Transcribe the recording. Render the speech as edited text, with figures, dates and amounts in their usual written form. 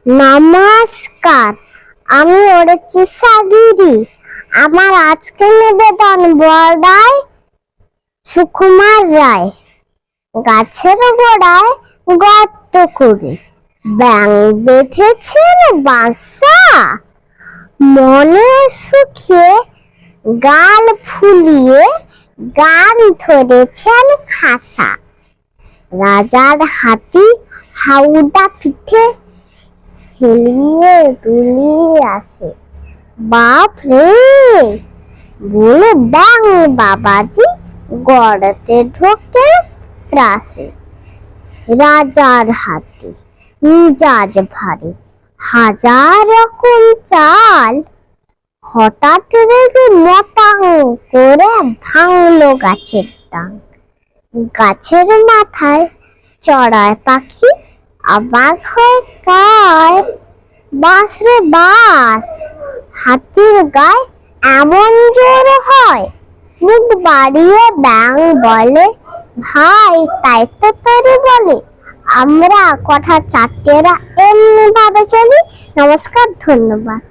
নমস্কার, আমি ওড়েছি সাগিরি। আমার আজকে নিবেদন বড়াই সুকুমার রায়। গাছের গোড়ায় গর্ত করে ব্যাঙ বেঁধেছেন বাসা, মনে সুখে গাল ফুলিয়ে গান ধরেছেন খাসা। রাজার হাতি হাউদা পিঠে হেলিয়ে দুলিয়ে আসে। বাপ রে বলে ব্যাঙ বাবাজি গড়াতে ঢোকে ত্রাসে। রাজার হাতি মিজাজ ভারী, হাজার রকম চাল, হঠাৎ রেগে মটাং করে ভাঙলো গাছের ডাং। গাছের মাথায় চড়ায় পাখি অবাক হয়ে কায়, বাস রে বাস, হাতির গায়ে এমন জোর হয়? মুখ বাড়িয়ে ব্যাঙ বলে, ভাই তাই তো তোরে বলে, আমরা কথা চাটেরা এমনি ভাবে চলি। নমস্কার, ধন্যবাদ।